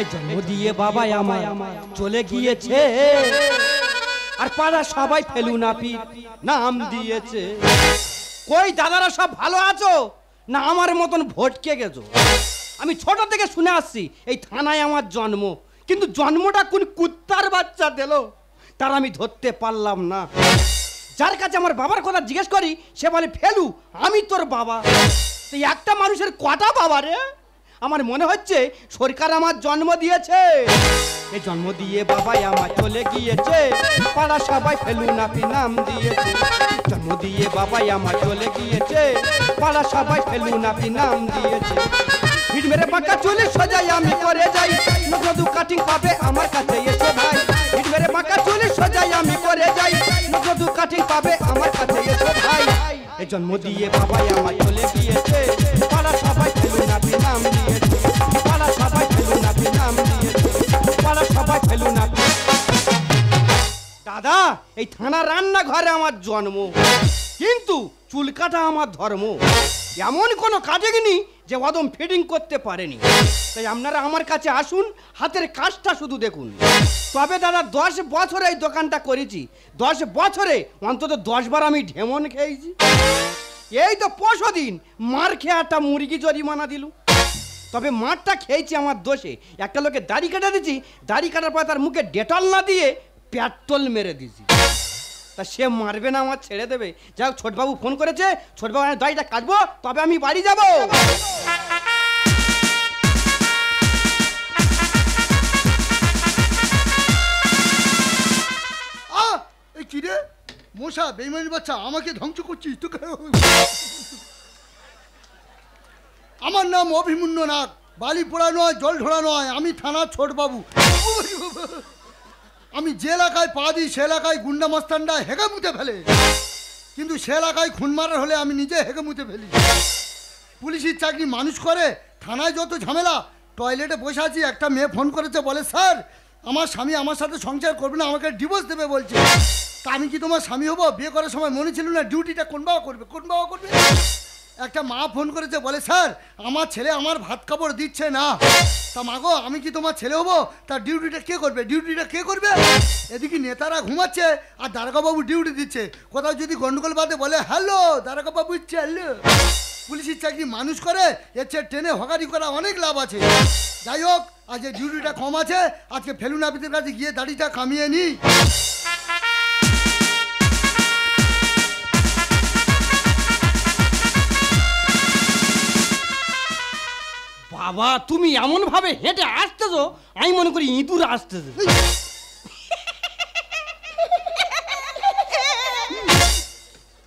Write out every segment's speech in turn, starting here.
এই জন্ম দিয়ে বাবা আমায় চলে গিয়েছে, আর পাড়া সবাই ফেলুনাপি নাম দিয়েছে। কই দাদারা সব ভালো আছো না আমার মতন ভটকে গেছো? আমি ছোট থেকে শুনে আসছি এই থানায় আমার জন্ম, কিন্তু জন্মটা কোন কুত্তার বাচ্চা দিল তার আমি ধরতে পারলাম না। যার কাছে আমার বাবার কথা জিজ্ঞেস করি সে বলে ফেলু আমি তোর বাবা। তো একটা মানুষের কটা বাবা রে? আমার মনে হচ্ছে সরকার আমার জন্ম দিয়েছে। এই জন্ম দিয়ে বাবাই আমার চলে গিয়েছে, পাড়া সবাই ফেলুনাপি নাম দিয়েছে। জন্ম দিয়ে বাবাই আমার চলে গিয়েছে, পাড়া সবাই ফেলুনাপি নাম দিয়েছে। ভিড় মেরে বাঁকা চুলে সোজাই আমি করে যাই, নজরু কাটিং পাবে আমার কাছে এসো ভাই। ভিড় মেরে বাঁকা চুলে সোজাই আমি করে যাই, নজরু কাটিং পাবে আমার কাছে এসো ভাই। এই জন্ম দিয়ে বাবাই আমার চলে গিয়েছে, পাড়া সবাই ফেলুনাপি নাম দিয়েছে। পাড়া সবাই ফেলুনাপি নাম দিয়েছে, পাড়া সবাই ফেলুনাপি। দাদা এই থানা রান্নাঘরে আমার জন্ম, কিন্তু চুল কাটা আমার ধর্ম। এমন কোনো কাটেনি যে অদম ফিটিং করতে পারেনি। তাই আপনারা আমার কাছে আসুন, হাতের কাজটা শুধু দেখুন। তবে দাদা 10 বছরে এই দোকানটা করেছি, 10 বছরে অন্তত 10 বার আমি ঢেমন খেয়েছি। এই তো 5 দিন মার খেয়ে একটা মুরগি জরিমানা দিল। তবে মারটা খেয়েছি আমার দোষে। একটা লোকে দাড়ি কাটা দিয়েছি, দাড়ি কাটার পর তার মুখে ডেটল না দিয়ে পেট্রোল মেরে দিয়েছি। তা সে মারবে না আমার ছেড়ে দেবে? যাই হোক ছোটবাবু ফোন করেছে, ছোটবাবু আমি দাড়িটা কাটবো তবে আমি বাড়ি যাব। কি রে মশা বেইমানি বাচ্চা, আমাকে ধ্বংস করছিস তোকে? আমার নাম অভিমন্যু নাগ, বালি পোড়া নয় জল ঢোড়া নয়, আমি থানার ছোটবাবু। আমি যে এলাকায় পা দিই সে এলাকায় গুন্ডা মাস্তানরা হেগে মুতে ফেলে, কিন্তু সে এলাকায় খুন মারার হলে আমি নিজে হেগে মুতে ফেলি। পুলিশের চাকরি মানুষ করে, থানায় যত ঝামেলা। টয়লেটে বসে আছি, একটা মেয়ে ফোন করেছে, বলে স্যার আমার স্বামী আমার সাথে সংসার করবে না, আমাকে ডিভোর্স দেবে বলছে। তা আমি কি তোমার স্বামী হবো? বিয়ে করার সময় মনে ছিল না ডিউটিটা কোন বাবা করবে, কোন বাবা করবে? একটা মা ফোন করেছে, বলে স্যার আমার ছেলে আমার ভাত কাপড় দিচ্ছে না। তা মা গো আমি কি তোমার ছেলে হবো? তার ডিউটিটা কে করবে, ডিউটিটা কে করবে? এদিকে নেতারা ঘুমাচ্ছে আর দারোগাবাবু ডিউটি দিচ্ছে। কোথাও যদি গন্ডগোল বাদে বলে হ্যালো দারোগাবাবু হ্যালো। পুলিশের চাকরি মানুষ করে, এর চেয়ে ট্রেনে হকারি করা অনেক লাভ আছে। যাই হোক আজ ডিউটিটা কম আছে, আজকে ফেলুনাপিদের কাছে গিয়ে দাড়িটা কামিয়ে নিই। বাবা তুমি এমন ভাবে হেঁটে আসতেছো আমি মনে করি ইঁদুর আসতেছে।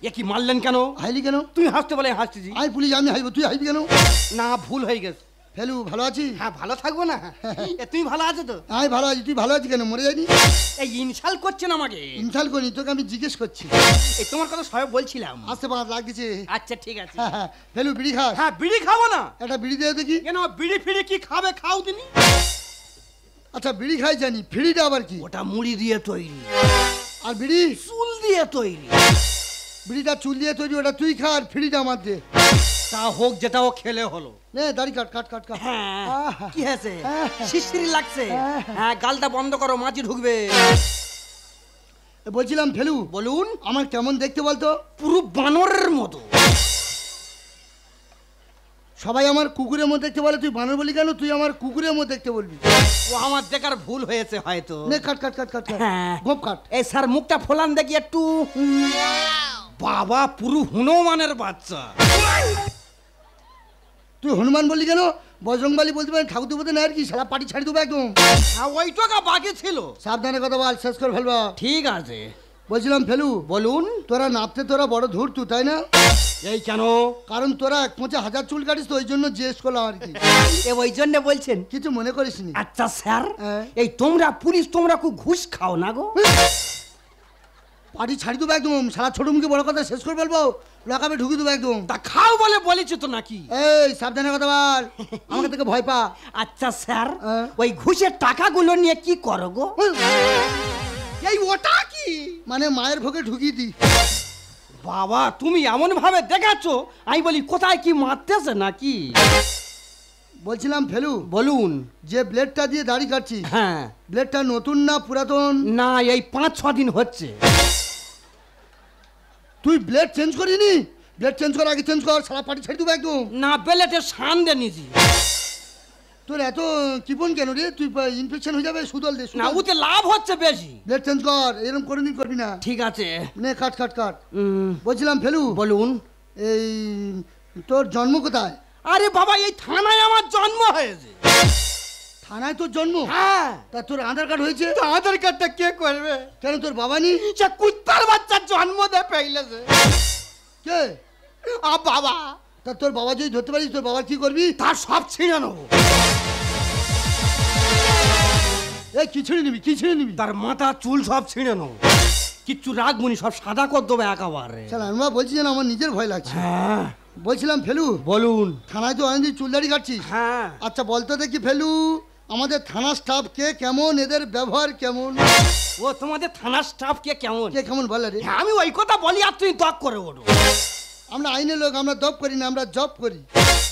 এ কি মারলেন কেন? হাইলি কেন? তুই হাসতে বলে হাসতেছি। আমি পুলিশ আমি হাইব, তুই হাইবি কেন? না ভুল হয়ে গেছে। ফেলু ভালো আছি? হ্যাঁ ভালো থাকবো না? তুমি ভালো আছো তো? আমি ভালো আছি। তুই ভালো আছি কেন? মরে যায়নি? এই ইনসাল করছেন আমাকে? ইনসাল করিনি, তোকে আমি জিজ্ঞেস করছি। এই তোমার কথা সবাই বলছিলাম। আসতে পাঁচ লাগছে। আচ্ছা ঠিক আছে। ফেলু বিড়ি খাস? হ্যাঁ বিড়ি খাবো না? একটা বিড়ি দিয়ে দেখি। কেন বিড়ি ফিড়ি কি খাবে খাও দিনি। আচ্ছা বিড়ি খাই জানি, ফিড়িটা আবার কি? ওটা মুড়ি দিয়ে তৈরি। আর বিড়ি? চুল দিয়ে তৈরি। বিড়িটা চুল দিয়ে তৈরি, ওটা তুই খা, আর ফিড়িটা আমার দে। তা হোক যেটাও খেলে হলো। নে দাড়ি কাট কাট কাট কাট। হ্যাঁ কি হয়েছে? শিশির লাগছে? হ্যাঁ গালটা বন্ধ করো, মাছি ঢুকবে। বলছিলাম ফেলু বলুন। আমার কেমন দেখতে বলতো? পুরো বানরের মতো। সবাই আমার কুকুরের মতো দেখতে বলে, তুই বানর বলি কেন? তুই আমার কুকুরের মতো দেখতে বলবি। ও আমার দেখার ভুল হয়েছে হয়তো। নে কাট কাট কাট কাট। হ্যাঁ গোপ কাট। এই স্যার মুখটা ফোলান দেখি একটু। বাবা পুরো হনুমানের বাচ্চা। তুই হনুমান বললি কেন? বজরংবলী বলতে পারেন, ঠাকুর দেবতা না আর কি, সারা পাটি ছাড়ি দেবো একদম। ওইটা বাকি ছিল। সাবধানে কথা বল, শেষ করে ফেলবা। ঠিক আছে। বলছিলাম ফেলু বলুন। তোরা নাপতে তোরা বড় ধূর্ত তাই না? এই কেন? কারণ তোরা 1000 চুল কাটিস তো, ওই জন্য জিজ্ঞেস করলাম আর কি। ওই জন্য বলছেন? কিছু মনে করিস নি। আচ্ছা স্যার এই তোমরা পুলিশ তোমরা খুব ঘুষ খাও না গো? পাটি ছাড়ি দেবো একদম, সারা ছোট মুখে বড় কথা শেষ করে ফেলবো, লকাপে ঢুকে দেবো একদম। তা খাও বলে বলেছো তো নাকি? এই সাবধানে কথা বল, আমাকে থেকে ভয় পা। আচ্ছা স্যার ওই ঘুষের টাকাগুলো নিয়ে কি করো গো? এই ওটা কি? মানে মায়ের ভোগে ঢুকিয়ে দি। বাবা তুমি এমন ভাবে দেখাচ্ছ আমি বলি কোথায় কি মারতেছে নাকি? বলছিলাম ফেলু, বলুন। যে ব্লেডটা দিয়ে দাড়ি কাটছি, হ্যাঁ। ব্লেডটা নতুন না পুরাতন? না, এই 5-6 দিন হচ্ছে। তুই ব্লেড চেঞ্জ করিনি? ব্লেড চেঞ্জ কর, আগে চেঞ্জ কর, সারা পাটি ছেড়ে দেবো একদম। না, বেলেটে সান দে নিজি। তোর এত কিপন কেন রে? তুই ইনফেকশন হয়ে যাবে, সুদল দে। না, ওতে লাভ হচ্ছে বেশি। ব্লেড চেঞ্জ কর, এরকম কোনোদিন করবি না। ঠিক আছে। নে কাট কাট কাট। বলছিলাম ফেলু, বলুন। এই তোর জন্ম কোথায়? আরে বাবা, এই থানায় আমার জন্ম হয়েছে। থানায় তোর জন্ম? হ্যাঁ। তা তোর আধার কার্ড হয়েছে? তো আধার কার্ডটা কে করবে? কেন তোর বাবা নি? সে কুত্তার বাচ্চার জন্ম দে পেইলেছে। কে? বাবা। তা তোর বাবা যদি ধরতে পারিস, তোর বাবা কি করবি? তার সব ছিঁড়ে নেবো। এই কি ছিঁড়ে নিবি? কি ছিঁড়ে নিবি? তার মাথা চুল সব ছিঁড়ে নেবো, কিচ্ছু রাখবনি, সব সাদা করে দেবো একেবারে। শালা আমরা বলছি যেন আমার নিজের ভয় লাগছে। হ্যাঁ। বলছিলাম ফেলু, বলুন। থানায় তো অনেকদিন চুল দাড়ি কাটছিস। হ্যাঁ। আচ্ছা বলতো দেখি ফেলু, আমাদের থানা স্টাফ কে কেমন, এদের ব্যবহার কেমন? ও তোমাদের থানার স্টাফ কে কেমন? কে কেমন বল রে? হ্যাঁ, আমি ওই কথা বলি আর তুই দক করে ওঠো। আমরা আইনের লোক, আমরা জব করি না, আমরা জব করি।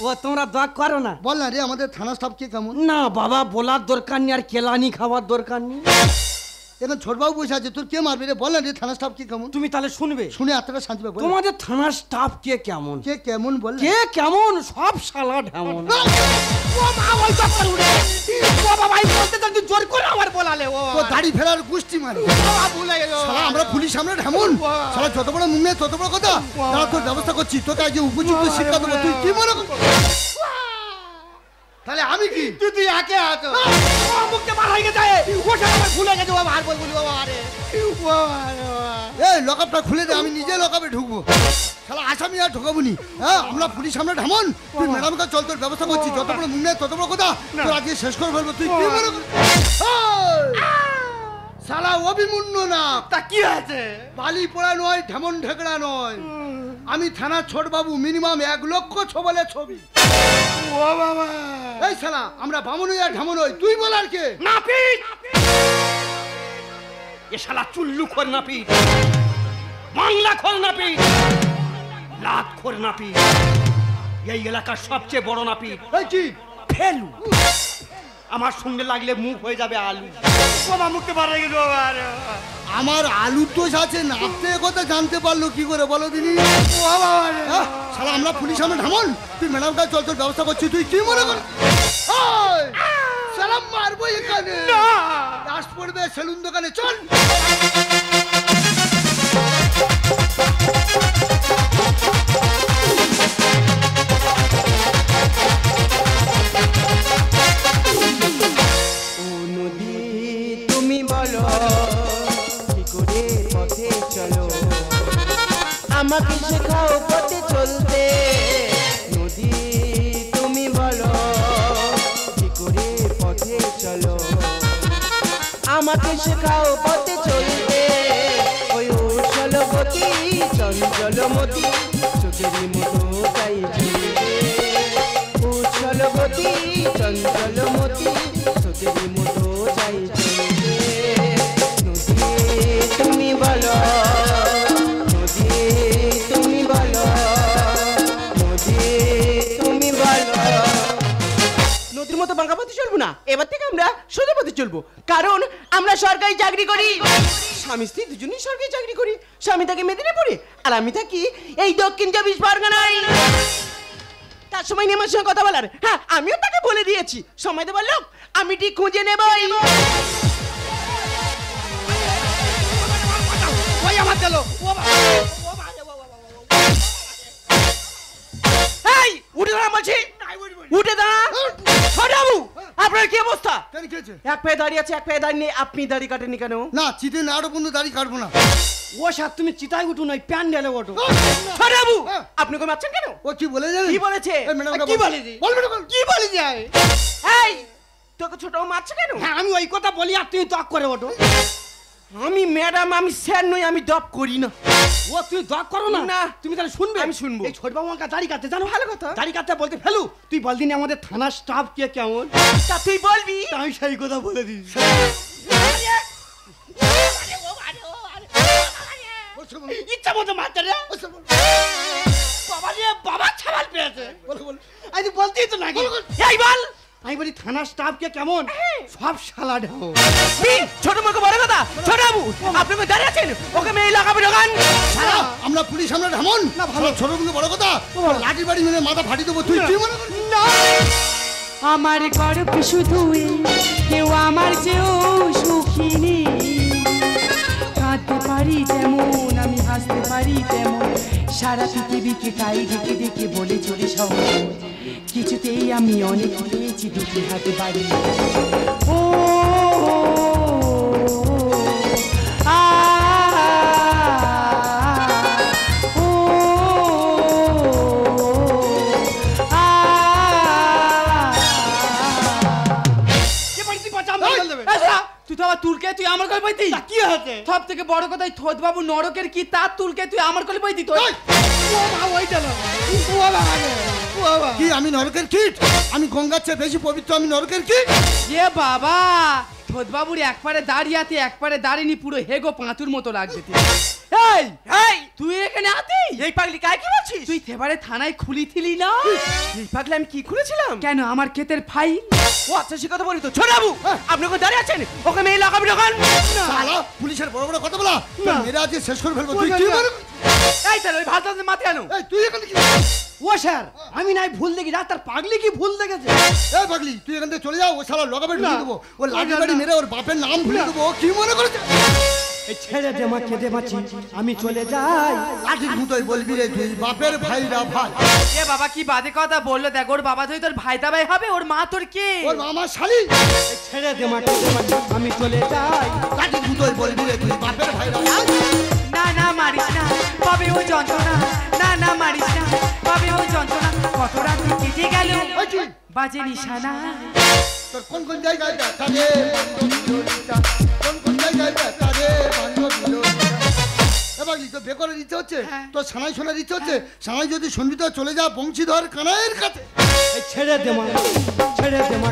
ও তোমরা দক করো না? বল না রে, আমাদের থানা স্টাফ কে কেমন? না বাবা, বলার দরকার নেই, আর কেলানি খাওয়ার দরকার নেই। এখন ছোটবাবু বসে আছে, তোর কে মারবে রে? বল না রে, থানা স্টাফ কে কেমন? তুমি তাহলে শুনবে, শুনে আত্মাটা শান্তি পাবে। তোমাদের থানার স্টাফ কে কেমন? কে কেমন বল? কে কেমন? সব শালা ঢেমন। ও মা, ওই দক করে উঠে। ও বাবা, এই বলতে তো তুই জোর করে আমার বলালে। ও তো দাড়ি ফেলার গুষ্টি মারে। বাবা ভুলে গেল। শালা আমরা পুলিশ, আমরা ঢেমন। শালা যত বড় মুখ নেই তত বড় কথা। তারা তোর ব্যবস্থা করছি, তোকে আজকে উপযুক্ত শিক্ষা দেবো। তুই কি মনে কর? তাহলে আমি কি? তুই একে আছো। ও মুখে বার হয়ে গেছে। ওটা আমার ভুলে গেছে বাবা, আর বলবি বাবা। আরে এই লকআপটা খুলে দে, আমি নিজে লকআপে ঢুকবো। শালা আসামি আর ঢোকাবো নি। হ্যাঁ, আমরা পুলিশ, আমরা ঢেমন। তুই ম্যাডাম কাছে চল, তোর ব্যবস্থা করছি। যত বড় মুখ নেই তত বড় কথা। তোর আজকে শেষ করে ফেলবো। তুই কি মনে কর? শালা অভিমন্য না। তা কি আছে? বালি পোড়া নয়, ঢেমন ঢেকড়া নয়। আমি থানার ছোট বাবু, মিনিমাম 1 লক্ষ ছবলে ছবি। ও বাবা। এই শালা আমরা বামন হই আর ঢেমন হই, তুই বল আর কে? নাপিত। এ শালা চুল্লু খোর নাপিত, বাংলা খোর নাপিত, লাত খোর নাপিত, এই এলাকার সবচেয়ে বড় নাপিত। এই কি ফেলু। আমার সঙ্গে লাগলে মুখ হয়ে যাবে আলু। বাবা মুখে বার হয়ে গেল। আমার আলুর দোষ আছে, নাপতে কথা জানতে পারলো কি করে বলো দিনি? শালা আমরা পুলিশ, আমরা ঢেমন। তুই ম্যাডাম কাছে চল, তোর ব্যবস্থা করছি। তুই কি মনে কর? শালা মারবো এখানে। লাশ পড়বে সেলুন দোকানে, চল। তুমি বলো কি করে পথে চলো, আমাকে শেখাও পথে চলতে। নদী তুমি বলো কি করে পথে চলো, আমাকে শেখাও পথে চলতে। ওই উচ্ছল গতি চঞ্চল মতি চোখের মতো তাই চলবে। উচ্ছল গতি চঞ্চল মতি চোখের মতো তাই চলবে। নদী তুমি বলো, নদী তুমি বলো, নদী তুমি বলো। নদীর মতো বাঁকা পথে চলবো না, এবার থেকে আমরা সোজা পথে চলবো। কারণ আমরা সরকারি চাকরি করি, স্বামী স্ত্রী দুজনেই সরকারি চাকরি করি। স্বামী থাকে মেদিনীপুরে আর আমি থাকি এই দক্ষিণ 24 পরগনায়। তার সময় নেই আমার সঙ্গে কথা বলার। হ্যাঁ, আমিও তাকে বলে দিয়েছি, সময় দেবার লোক আমি ঠিক খুঁজে নেবই। ওই আমার গেল। এই উঠে দাঁড়া বলছি, উঠে দাঁড়া। ছোটবাবু, আপনার কি অবস্থা? কেন কি হয়েছে? এক পায়ে দাঁড়িয়ে আছে, এক পায়ে দাঁড়িয়ে নেই। আপনি দাড়ি কাটেননি কেন? না, চিঠি না আরো বন্ধু দাড়ি কাটবো না। ও স্যার, তুমি চিতায় উঠো নয়, প্যান্ডেলে ওঠো। ছোটবাবু, আপনি কই মারছেন কেন? ও কি বলে যাবে? কি বলেছে? কি বলেছি? বলবে না বল। কি বলি যায়? এই তোকে ছোটবাবু মারছে কেন? হ্যাঁ, আমি ওই কথা বলি আর তুমি দক করে ওঠো। আমি ম্যাডাম, আমি স্যার নই, আমি দপ করি না। ও তুমি দক করো না? না। তুমি তাহলে শুনবে? আমি শুনবো। এই ছোট বাবু আমাকে দাড়ি কাটতে জানো? ভালো কথা। দাড়ি কাটতে বলতে ফেলু, তুই বলদিন আমাদের থানার স্টাফ কে কেমন? তা তুই বলবি। তা আমি সেই কথা বলে দিচ্ছি। ইচ্ছা মতো মারতে রে। বাবা রে বাবা, ছাড়াল পেয়েছে বলো বলো আমি তো বলতেই তো নাকি এই বল আমি বলি থানার স্টাফকে কেমন সব শালা ঢাও ছোট মুখে বড় কথা ছোট বাবু আপনি কই দাঁড়িয়ে আছেন ওকে মেয়ে লাগাবে ঢোকান শালা, আমরা পুলিশ আমরা ঢামন না, ভালো। ছোট মুখে বড় কথা লাঠি বাড়ি মেরে মাথা ফাটি দেবো তুই কি মনে করিস আমার গর্ব শুধুই কেউ আমার চেয়েও সুখী নেই কাঁদতে পারি যেমন আমি হাসতে পারি তেমন সারা পৃথিবীকে তাই ডেকে ডেকে বলে চলে সহজ কিছুতেই আমি অনেক পেয়েছি দুটি হাতে বাড়ি ও আ ও আ কে বাড়ি তুই বাঁচা আমাকে দেবে তুই তো আবার তুলকে তুই আমার কোলে বইতি কি হয়েছে সব থেকে বড় কথা থোদ বাবু নরকের কি তার তুলকে তুই আমার কোলে বইতি তো ও মা ওইটা না ও বাবা ও বাবা কি আমি নরকের কীট আমি গঙ্গার চেয়ে বেশি পবিত্র আমি নরকের কীট এ বাবা থোদ বাবুর একবারে দাঁড়িয়াতে একবারে দাঁড়িনি পুরো হেগো পাঁতুর মতো লাগবে এই এই তুই এখানে আতি এই পাগলি কাই কি বলছিস তুই সেবারে থানায় খুলিছিলি না এই পাগলি আমি কি খুলেছিলাম কেন আমার ক্ষেতের ফাইল ও আচ্ছা সে কথা বলি তো ছোট বাবু আপনি কোথায় দাঁড়িয়ে আছেন ওকে মেয়ে লাগাবি দোকান শালা পুলিশের বড় বড় কথা বলা মেরে আজকে শেষ করে ফেলবো তুই কি মনে করিস? এই তাহলে ওই ভাত মাথায় আনো এই তুই এখানে কি ও স্যার আমি নাই ভুল দেখি ডাক্তার পাগলি কি ভুল দেখেছে এই পাগলি তুই এখান থেকে চলে যাও ও শালা লগাবে ঢুকে দেবো ও লাঠি বাড়ি মেরে ওর বাপের নাম ভুলে দেবো ও কি মনে করেছে এই ছেড়ে দে মা খেতে পাচ্ছি আমি চলে যাই লাঠির মতোই বলবি রে তুই বাপের ভাইরা ভাই এ বাবা কি বাজে কথা বললো দেখ ওর বাবা তুই তোর ভাই দাবাই হবে ওর মা তোর কে ওর মামা শালি এই ছেড়ে দে মা খেতে পাচ্ছি আমি চলে যাই লাঠির মতোই বলবি রে তুই বাপের ভাইরা ভাই না না মারিস না পাবে ও যন্ত্রণা না না মারিস না পাবে ও যন্ত্রণা কত রাত কেটে গেল ওই কি? বাজে নিশানা তোর কোন কোন জায়গায় ব্যথা রে কোন কোন জায়গায় ব্যথা রে পাগলি তোর বেকরের ইচ্ছে হচ্ছে তোর সানাই শোনার ইচ্ছে হচ্ছে সানাই যদি শুনবি তো চলে যা বংশীধর কানাইয়ের কাছে এই ছেড়ে দে মা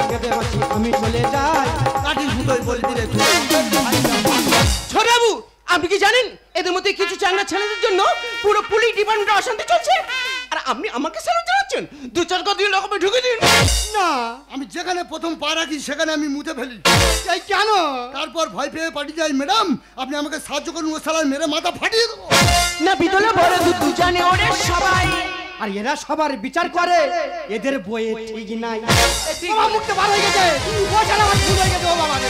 খেতে পাচ্ছি আমি চলে যাই লাঠির মতোই বলবি রে তুই ছোট বাবু আপনি কি জানেন এদের মধ্যে কিছু চাঙ্গা ছেলেদের জন্য পুরো পুলিশ ডিপার্টমেন্টে অশান্তি চলছে আর আপনি আমাকে স্যালুট জানাচ্ছেন দু চার কথা দিয়ে লোককে ঢুকে দিন না আমি যেখানে প্রথম পা রাখি সেখানে আমি মুতে ফেলি এই কেন তারপর ভয় পেয়ে পাঠিয়ে যাই ম্যাডাম আপনি আমাকে সাহায্য করুন ও শালার মেরে মাথা ফাটিয়ে দেবো না বিদলে বড় দুধ জানে ওরে সবাই আর এরা সবার বিচার করে এদের বইয়ে ঠিক নাই ঠিক বাবা মুখটা বার হয়ে গেছে ও ছাড়া আমার ভুল হয়ে গেছে ও বাবা রে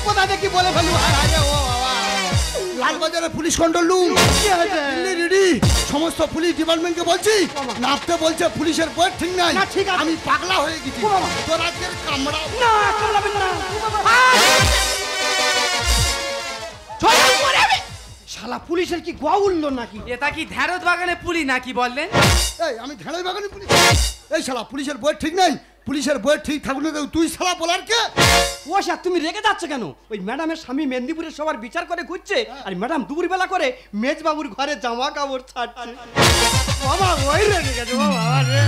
কোথা থেকে কি বলে ফেলু হায় হায় রে, ও বাবা লালবাজারে পুলিশ কন্ট্রোল রুম কি হয়েছে রেডি সমস্ত পুলিশ ডিপার্টমেন্টকে বলছি নাপতে বলছে পুলিশের বই ঠিক নাই না, ঠিক আছে। আমি পাগলা হয়ে গেছি ও বাবা। তোর আজকের কামড়া না কামড়াবেন না ছোট বাবু মরে শালা পুলিশের কি গোয়া উঠলো নাকি এটা কি ধ্যারত বাগানে পুলি নাকি বললেন এই আমি ঢেলাই বাগানে পুলিশ এই শালা পুলিশের বই ঠিক নাই পুলিশের বই ঠিক থাকুন না তুই শালা বলার কে ও স্যার তুমি রেগে যাচ্ছ কেন ওই ম্যাডামের স্বামী মেদিনীপুরের সবার বিচার করে ঘুরছে আর ম্যাডাম দুপুরবেলা করে মেজবাবুর ঘরে জামা কাপড় ছাড়ছে বাবা ওই রেগে গেছে ও বাবা রে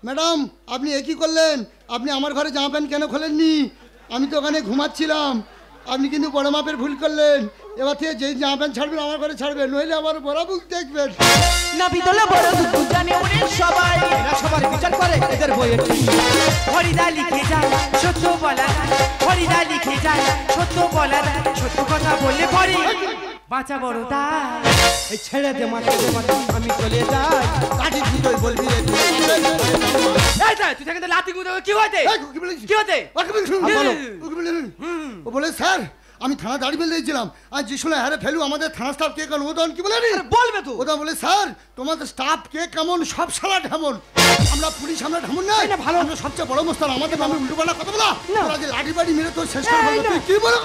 ম্যাডাম আপনি একই করলেন আপনি আমার ঘরে জামা প্যান্ট কেন খোলেননি আমি তো ওখানে ঘুমাচ্ছিলাম আপনি কিন্তু বড় মাপের ভুল করলেন এবার থেকে যেই জামা প্যান্ট ছাড়বেন আমার ঘরে ছাড়বেন নইলে আমার বড় বুক দেখবেন না বিদলে বড় দুধ জানে ওরে সবাই এরা সবার বিচার করে এদের বইয়ে ঠিক হরিদা লিখে যায় সত্য বলা যায় হরিদা লিখে যায় সত্য বলা যায় সত্য কথা বললে পরে বাঁচা বড় দায় এই ছেড়ে দে মা খেতে পাচ্ছি আমি চলে যাই লাঠি দুটোই বলবি রে তুই এই যা তুই থেকে লাতি গুঁতো কি হইতে এই, কি বলেছিস? কি হতে ওকে বলে শুনুন, বলো। ওকে বলে শুনুন। ও বলে স্যার আমি থানা দাঁড়িয়ে ফেলে দিয়েছিলাম আর যে সময় হ্যাঁ ফেলু আমাদের থানা স্টাফ কে কেমন ওদন কি বলে রে? বলবে তো ওটা বলে স্যার তোমাদের স্টাফ কে কেমন সব সালা ঢেমন আমরা পুলিশ আমরা ঢেমন নাই না, ভালো। আমরা সবচেয়ে বড় মোস্তান আমাদের নামে উল্টো পাল্টা কথা বলা না। তোরা যে লাঠি বাড়ি মেরে তোর শেষ করে এই ফেলবো। না। তুই কি বলো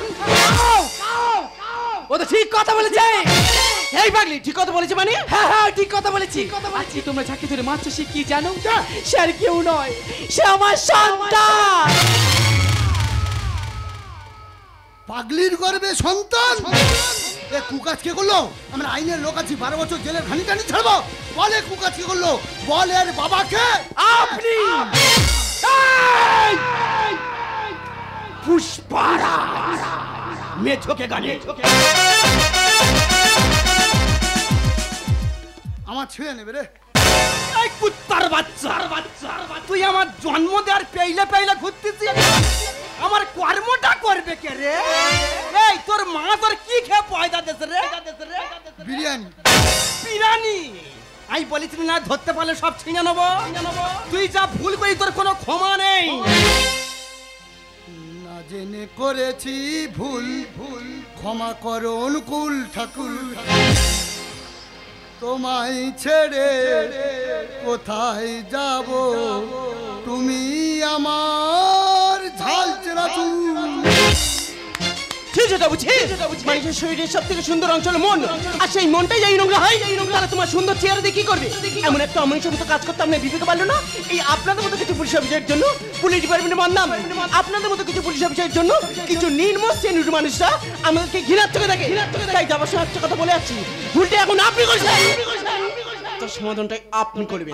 ও তো ঠিক কথা বলেছে এই পাগলি ঠিক কথা বলেছে মানে হ্যাঁ হ্যাঁ ঠিক কথা বলেছি আজকে তোমরা চাকরি ধরে মারছো সে কি জানো সে আর কেউ নয় সে আমার সন্তান পাগলির গর্বে সন্তান এ কুকাজ কে করলো আমরা আইনের লোক আছি 12 বছর জেলের ঘানি টানি ছাড়বো বলে কুকাজ কে করলো বল এর বাবাকে আপনি পুষ্পারা মেঝোকে গানে আমার ছেড়ে নেবে রে এই কুত্তার বাচ্চা তুই আমার জন্ম দেওয়ার পেইলে পেইলে ঘুরতেছিস আমার কর্মটা করবে কে রে এই তোর মা তোর কি খেয়ে পয়দা দেছে রে বিরিয়ানি বিরিয়ানি আমি বলেছিলি না ধরতে পারলে সব ছিনে নেবো তুই যা ভুল করি তোর কোনো ক্ষমা নেই না জেনে করেছি ভুল ক্ষমা করো অনুকূল ঠাকুর তোমায় ছেড়ে কোথায় যাব তুমি আমার ঝাল চেরা চুল মানুষের শরীরের সব থেকে সুন্দর অঞ্চল মন, আর সেই মনটাই যাই নোংরা হয় তারা তোমার সুন্দর চেহারা দিয়ে কি করবে? এমন একটা অমনিষের মতো কাজ করতে আমরা বিবেকে পারলো না। এই আপনাদের মতো কিছু পুলিশ অফিসারের জন্য পুলিশ ডিপার্টমেন্টে বদনাম, আপনাদের মতো কিছু পুলিশ অফিসারের জন্য কিছু নির্মম শ্রেণীর মানুষরা আমাদেরকে ঘৃণার চোখে দেখে। তাই যাবার সময় একটা কথা বলে যাচ্ছি, ভুলটা এখন আপনি করছেন, তোর সমাধানটাই আপনি করবেন।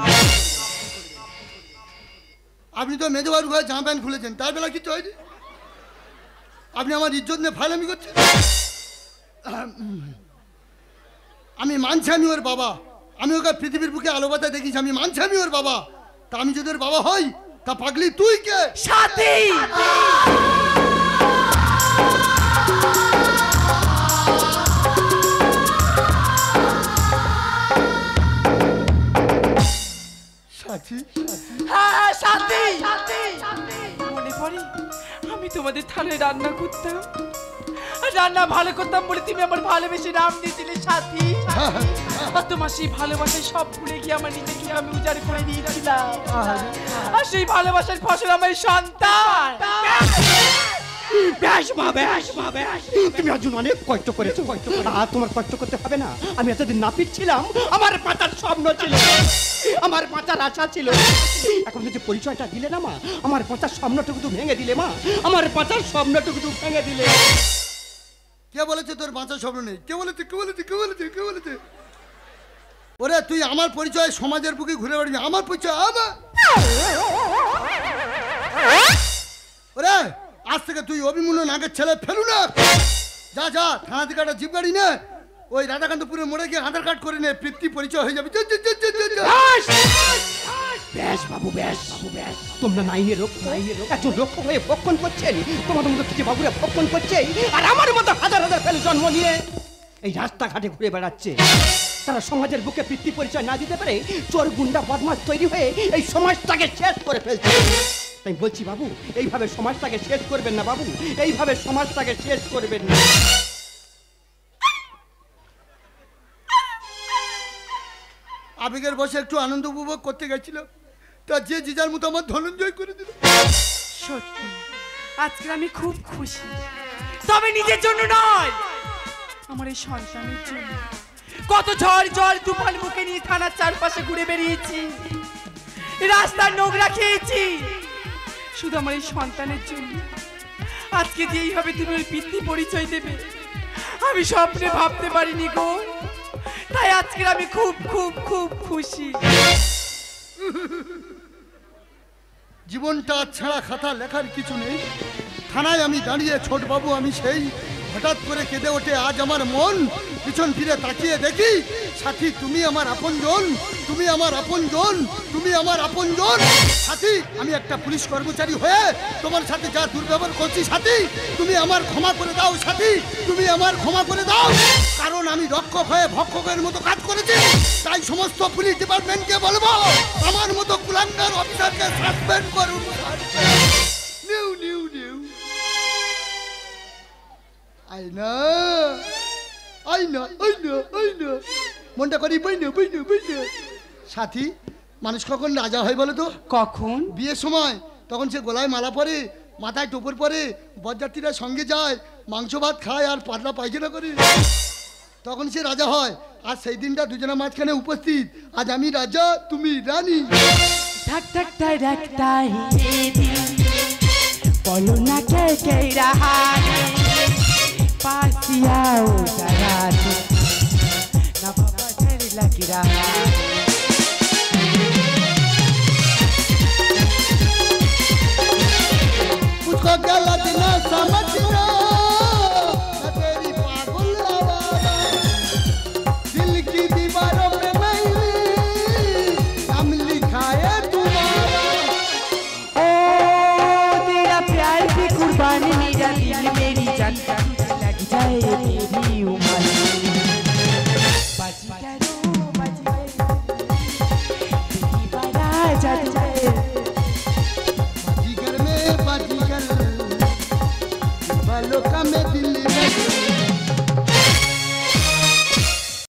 আপনি তো মেজবাবুর ঘরে জামা প্যান্ট খুলেছেন, তার বেলা কিছু হয়নি। আপনি আমার ইজ্জত নিয়ে ফাইলামি করছেন। আমি মানছি আমি ওর বাবা, আমি ওকে পৃথিবীর বুকে আলো বাতায় দেখিস, আমি মানছি আমি ওর বাবা। তা আমি যদি ওর বাবা হই তা পাগলি তুই কে? সাথী মনে পড়ে আমি তোমাদের থানায় রান্না করতাম, আর রান্না ভালো করতাম বলে তুমি আমার ভালোবেসে নাম দিয়েছিলে সাথী। আর তোমার সেই ভালোবাসায় সব ভুলে গিয়ে আমার নিজেকে আমি উজাড় করে দিয়েছিলাম, আর সেই ভালোবাসার ফসল আমার সন্তান। ব্যাস মা ব্যাস তুমি অর্জুন অনেক কষ্ট করেছো, আর তোমার কষ্ট করতে হবে না। আমি এতদিন নাপিত ছিলাম, আমার বাঁচার স্বপ্ন ছিল, আমার বাঁচার আশা ছিল। এখন যে পরিচয়টা দিলে না মা, আমার বাঁচার স্বপ্নটুকু তো ভেঙে দিলে মা, আমার বাঁচার স্বপ্নটুকু তো ভেঙে দিলে। কে বলেছে তোর বাঁচার স্বপ্ন নেই? কে বলেছে? ওরে তুই আমার পরিচয় সমাজের বুকে ঘুরে বেড়াবি, আমার পরিচয় আমার। ওরে আজ থেকে তুই অভিমন্যু নাগের ছেলে ফেলু না। যা থানা থেকে একটা জিপ গাড়ি নে, ওই রাধাকান্তপুরে মোড়ে গিয়ে আধার কার্ড করে নে, পিতৃ পরিচয় হয়ে যাবে। ব্যাস বাবু ব্যাস তোমরা নাইনের একজন রক্ষক হয়ে ভক্ষণ করছেন, তোমাদের মতো কিছু বাবুরা ভক্ষণ করছে, আর আমার মতো হাজার ফেলে জন্ম নিয়ে এই রাস্তাঘাটে ঘুরে বেড়াচ্ছে। তারা সমাজের বুকে পিতৃ পরিচয় না দিতে পারে চোর গুন্ডা বদমাশ তৈরি হয়ে এই সমাজটাকে শেষ করে ফেলছে। তাই বলছি বাবু, এইভাবে সমাজটাকে শেষ করবেন না বাবু, এইভাবে সমাজটাকে শেষ করবেন না। আবেগের বসে একটু আনন্দ উপভোগ করতে গেছিল, তা যে জিজার মতো আমার ধনঞ্জয় করে দিল। সত্যি আজকে আমি খুব খুশি, তবে নিজের জন্য নয়, আমার এই সন্তানের জন্য। কত ঝড় তুফান বুকে নিয়ে থানার চারপাশে ঘুরে বেরিয়েছি, রাস্তার নোংরা খেয়েছি, শুধু আমার এই সন্তানের জন্য। আজকে যে এইভাবে তুমি ওই পিতৃ পরিচয় দেবে আমি স্বপ্নে ভাবতে পারিনি গো। তাই আজকে আমি খুব খুব খুব খুশি। জীবনটা ছাড়া খাতা লেখার কিছু নেই। থানায় আমি দাঁড়িয়ে ছোট বাবু আমি সেই, হঠাৎ করে কেঁদে ওঠে আজ আমার মন। পিছন ফিরে তাকিয়ে দেখি সাথী তুমি আমার আপনজন, তুমি আমার আপনজন, তুমি আমার আপনজন। সাথী আমি একটা পুলিশ কর্মচারী হয়ে তোমার সাথে যা দুর্ব্যবহার করছি সাথী, তুমি আমার ক্ষমা করে দাও সাথী, তুমি আমার ক্ষমা করে দাও। কারণ আমি রক্ষক হয়ে ভক্ষকের মতো কাজ করেছি। তাই সমস্ত পুলিশ ডিপার্টমেন্টকে বলবো আমার মতো কুলাঙ্গার অফিসারকে সাসপেন্ড করুন। নিউ আইনা মনটা করি বইনা। সাথী মানুষ কখন রাজা হয় বলো তো? কখন? বিয়ের সময়। তখন সে গলায় মালা পরে, মাথায় টোপর পরে, বরযাত্রীরা সঙ্গে যায়, মাংস ভাত খায় আর পাতলা পায়খানা করে, তখন সে রাজা হয়। আর সেই দিনটা দুজনের মাঝখানে উপস্থিত। আজ আমি রাজা, তুমি রানী। বলো না কে কে রাহানে পাসিয়াও জারাতে না বাবা তেরে লাগি রাহানে। मुझको गलत न समझना, मैं तेरी पागल आवारा, दिल की दीवारों पे मैं कमल গায়ে